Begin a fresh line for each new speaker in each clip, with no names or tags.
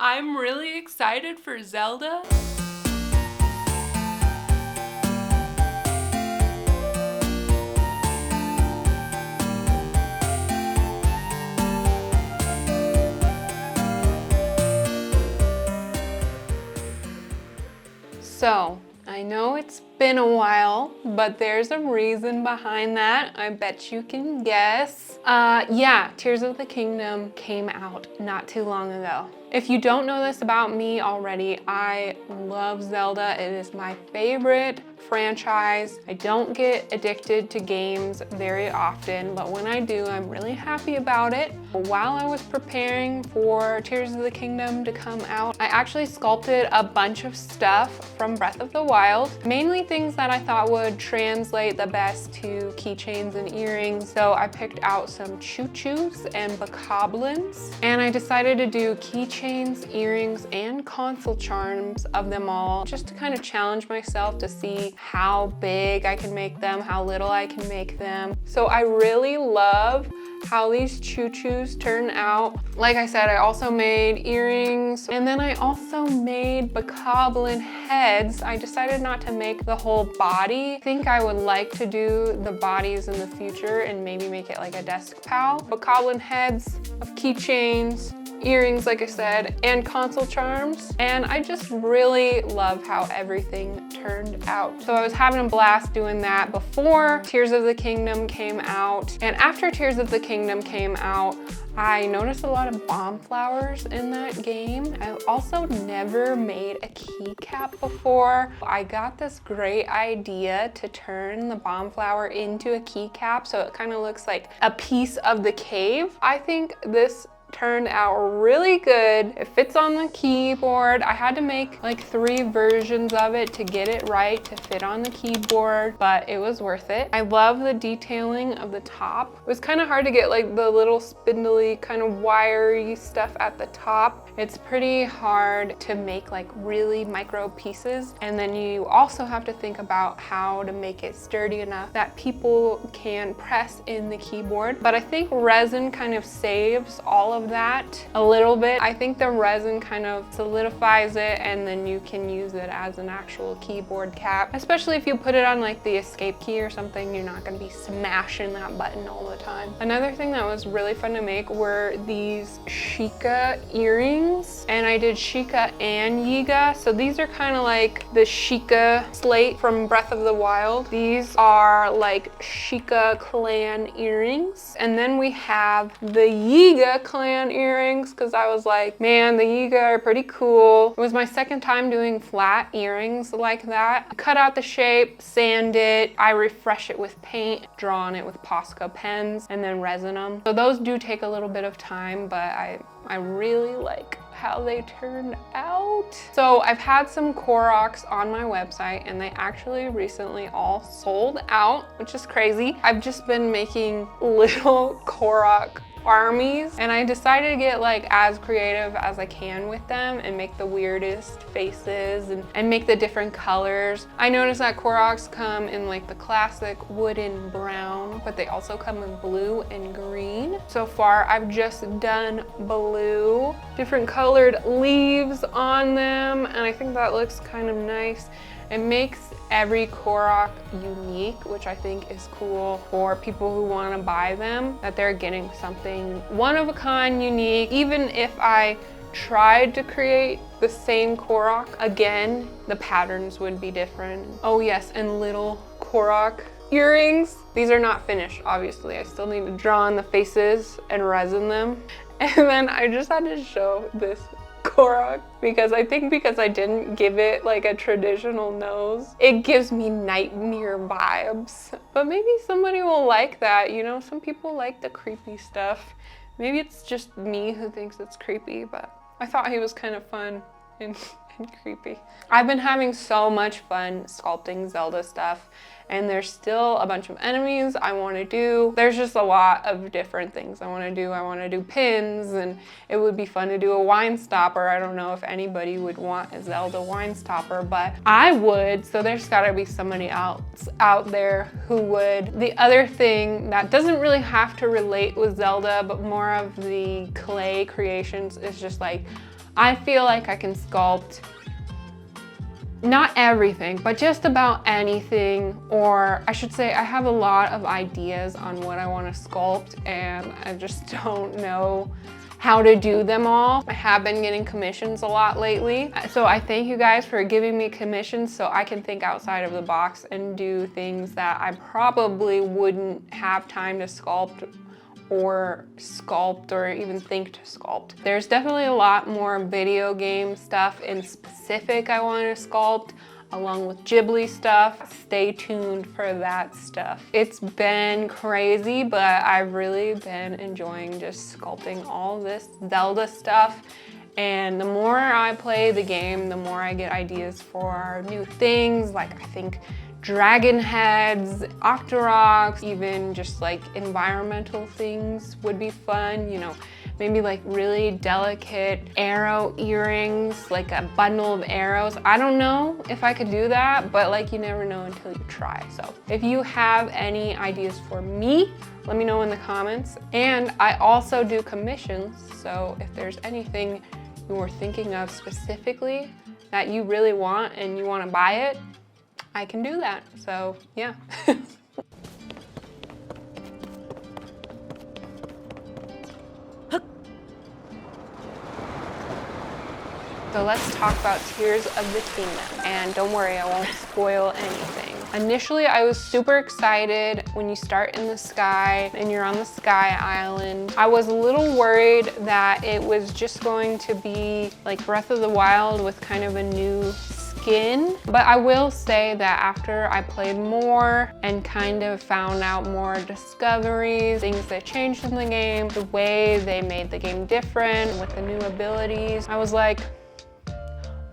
I'm really excited for Zelda. So, I know it's been a while, but there's a reason behind that. I bet you can guess. Yeah, Tears of the Kingdom came out not too long ago. If you don't know this about me already, I love Zelda. It is my favorite franchise. I don't get addicted to games very often, but when I do, I'm really happy about it. While I was preparing for Tears of the Kingdom to come out, I actually sculpted a bunch of stuff from Breath of the Wild, mainly things that I thought would translate the best to keychains and earrings. So I picked out some chuchus and bokoblins, and I decided to do keychains, earrings, and console charms of them all, just to kind of challenge myself to see how big I can make them, how little I can make them. So I really love how these chuchus turn out. Like I said, I also made earrings, and then I also made bokoblin heads. I decided not to make the whole body. I think I would like to do the bodies in the future and maybe make it like a desk pal. Bokoblin heads of keychains, earrings, like I said, and console charms. And I just really love how everything turned out. So I was having a blast doing that before Tears of the Kingdom came out. And after Tears of the Kingdom came out, I noticed a lot of bomb flowers in that game. I also never made a keycap before. I got this great idea to turn the bomb flower into a keycap so it kind of looks like a piece of the cave. I think this turned out really good. It fits on the keyboard. I had to make like 3 versions of it to get it right to fit on the keyboard, but it was worth it. I love the detailing of the top. It was kind of hard to get like the little spindly kind of wiry stuff at the top. It's pretty hard to make like really micro pieces, and then you also have to think about how to make it sturdy enough that people can press in the keyboard. But I think resin kind of saves all of that a little bit. I think the resin kind of solidifies it, and then you can use it as an actual keyboard cap. Especially if you put it on like the escape key or something, you're not going to be smashing that button all the time. Another thing that was really fun to make were these Sheikah earrings, and I did Sheikah and Yiga. So these are kind of like the Sheikah slate from Breath of the Wild. These are like Sheikah clan earrings, and then we have the Yiga clan earrings, because I was like, man, the Yiga are pretty cool. It was my second time doing flat earrings like that. I cut out the shape, sand it, I refresh it with paint, draw on it with Posca pens, and then resin them. So those do take a little bit of time, but I really like how they turned out. So I've had some Koroks on my website, and they actually recently all sold out, which is crazy. I've just been making little Korok armies, and I decided to get like as creative as I can with them and make the weirdest faces and make the different colors. I noticed that Koroks come in like the classic wooden brown, but they also come in blue and green. So far I've just done blue, different colored leaves on them, and I think that looks kind of nice. It makes every Korok unique, which I think is cool for people who want to buy them, that they're getting something one of a kind, unique. Even if I tried to create the same Korok again, the patterns would be different. Oh yes, and little Korok earrings. These are not finished, obviously. I still need to draw on the faces and resin them. And then I just had to show this Korok because I didn't give it like a traditional nose. It gives me nightmare vibes, but maybe somebody will like that. You know, some people like the creepy stuff. Maybe it's just me who thinks it's creepy, but I thought he was kind of fun and creepy. I've been having so much fun sculpting Zelda stuff, and there's still a bunch of enemies I want to do. There's just a lot of different things I want to do. I want to do pins, and it would be fun to do a wine stopper. I don't know if anybody would want a Zelda wine stopper, but I would, so there's got to be somebody else out there who would. The other thing that doesn't really have to relate with Zelda, but more of the clay creations, is just like I feel like I can sculpt not everything, but just about anything, or I should say I have a lot of ideas on what I want to sculpt and I just don't know how to do them all. I have been getting commissions a lot lately, so I thank you guys for giving me commissions so I can think outside of the box and do things that I probably wouldn't have time to sculpt or even think to sculpt. There's definitely a lot more video game stuff in specific I want to sculpt, along with Ghibli stuff. Stay tuned for that stuff. It's been crazy, but I've really been enjoying just sculpting all this Zelda stuff. And the more I play the game, the more I get ideas for new things. Like, I think dragon heads, octoroks, even just like environmental things would be fun. You know, maybe like really delicate arrow earrings, like a bundle of arrows. I don't know if I could do that, but like you never know until you try. So if you have any ideas for me, let me know in the comments. And I also do commissions. So if there's anything you're thinking of specifically that you really want and you want to buy it, I can do that, so yeah. So let's talk about Tears of the Kingdom. And don't worry, I won't spoil anything. Initially, I was super excited when you start in the sky and you're on the sky island. I was a little worried that it was just going to be like Breath of the Wild with kind of a new skin. But I will say that after I played more and kind of found out more discoveries, things that changed in the game, the way they made the game different with the new abilities, I was like,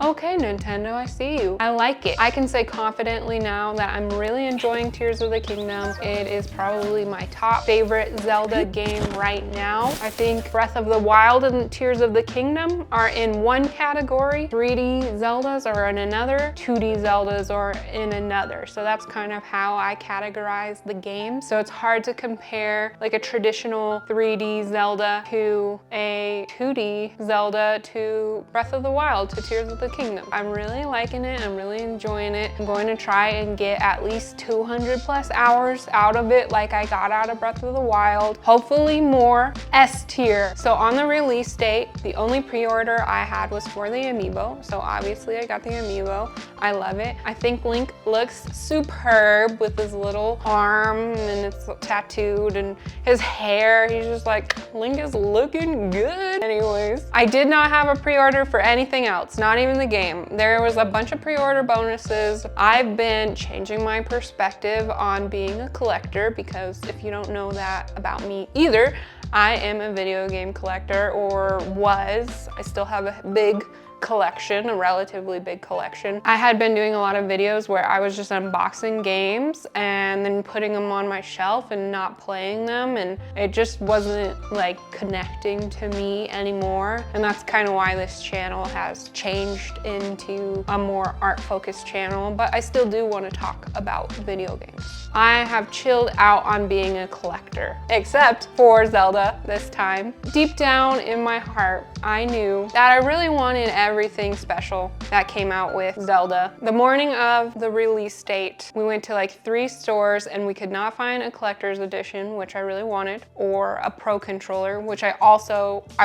okay, Nintendo, I see you. I like it. I can say confidently now that I'm really enjoying Tears of the Kingdom. It is probably my top favorite Zelda game right now. I think Breath of the Wild and Tears of the Kingdom are in one category. 3D Zeldas are in another. 2D Zeldas are in another. So that's kind of how I categorize the game. So it's hard to compare like a traditional 3D Zelda to a 2D Zelda to Breath of the Wild to Tears of the Kingdom. I'm really liking it. I'm really enjoying it. I'm going to try and get at least 200 plus hours out of it like I got out of Breath of the Wild. Hopefully more. S tier. So on the release date, the only pre-order I had was for the amiibo. So obviously I got the amiibo. I love it. I think Link looks superb with his little arm and it's tattooed and his hair. He's just like, Link is looking good. Anyways, I did not have a pre-order for anything else, not even the game. There was a bunch of pre-order bonuses. I've been changing my perspective on being a collector because if you don't know that about me either, I am a video game collector, or was. I still have a big collection, a relatively big collection. I had been doing a lot of videos where I was just unboxing games and then putting them on my shelf and not playing them, and it just wasn't like connecting to me anymore. And that's kind of why this channel has changed into a more art-focused channel, but I still do want to talk about video games. I have chilled out on being a collector, except for Zelda this time. Deep down in my heart, I knew that I really wanted everything special that came out with Zelda. The morning of the release date, we went to like 3 stores and we could not find a collector's edition, which I really wanted, or a pro controller, which I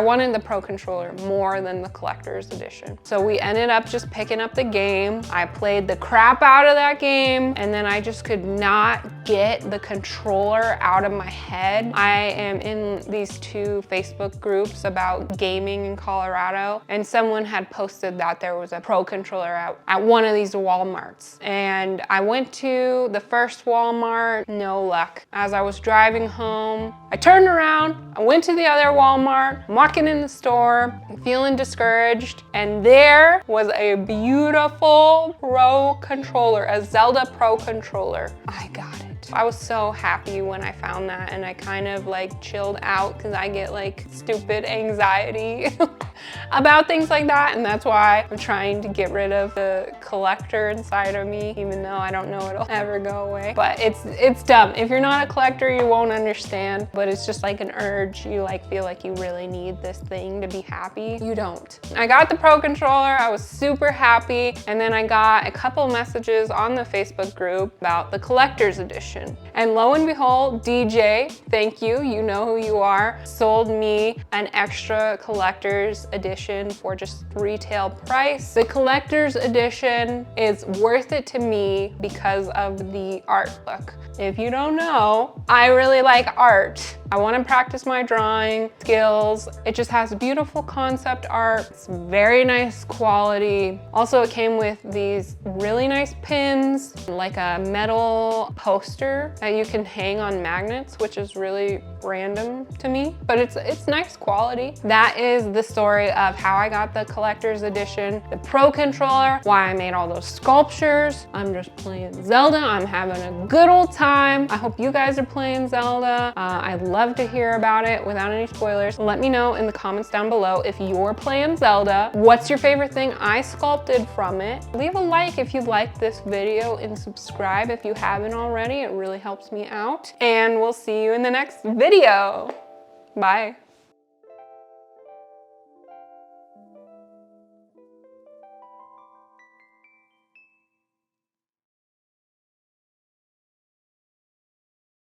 wanted the pro controller more than the collector's edition. So we ended up just picking up the game. I played the crap out of that game, and then I just could not get the controller out of my head. I am in these 2 Facebook groups about gaming in Colorado, and someone had posted that there was a pro controller at one of these Walmarts. And I went to the first Walmart, no luck. As I was driving home, I turned around, I went to the other Walmart, I'm walking in the store, I'm feeling discouraged, and there was a beautiful pro controller, a Zelda pro controller. I got it. I was so happy when I found that, and I kind of like chilled out because I get like stupid anxiety about things like that, and that's why I'm trying to get rid of the collector inside of me, even though I don't know it'll ever go away. But it's dumb. If you're not a collector, you won't understand, but it's just like an urge. You like feel like you really need this thing to be happy. You don't. I got the Pro Controller, I was super happy, and then I got a couple messages on the Facebook group about the collector's edition. And lo and behold, DJ, thank you, you know who you are, sold me an extra collector's edition for just retail price. The collector's edition is worth it to me because of the art look. If you don't know, I really like art. I want to practice my drawing skills. It just has beautiful concept art. It's very nice quality. Also, it came with these really nice pins, like a metal poster that you can hang on magnets, which is really random to me, but it's nice quality. That is the story of how I got the collector's edition, the Pro Controller, why I made all those sculptures. I'm just playing Zelda. I'm having a good old time. I hope you guys are playing Zelda. I'd love to hear about it without any spoilers. Let me know in the comments down below if you're playing Zelda. What's your favorite thing I sculpted from it? Leave a like if you liked this video and subscribe if you haven't already. It really helps me out. And we'll see you in the next video. Bye.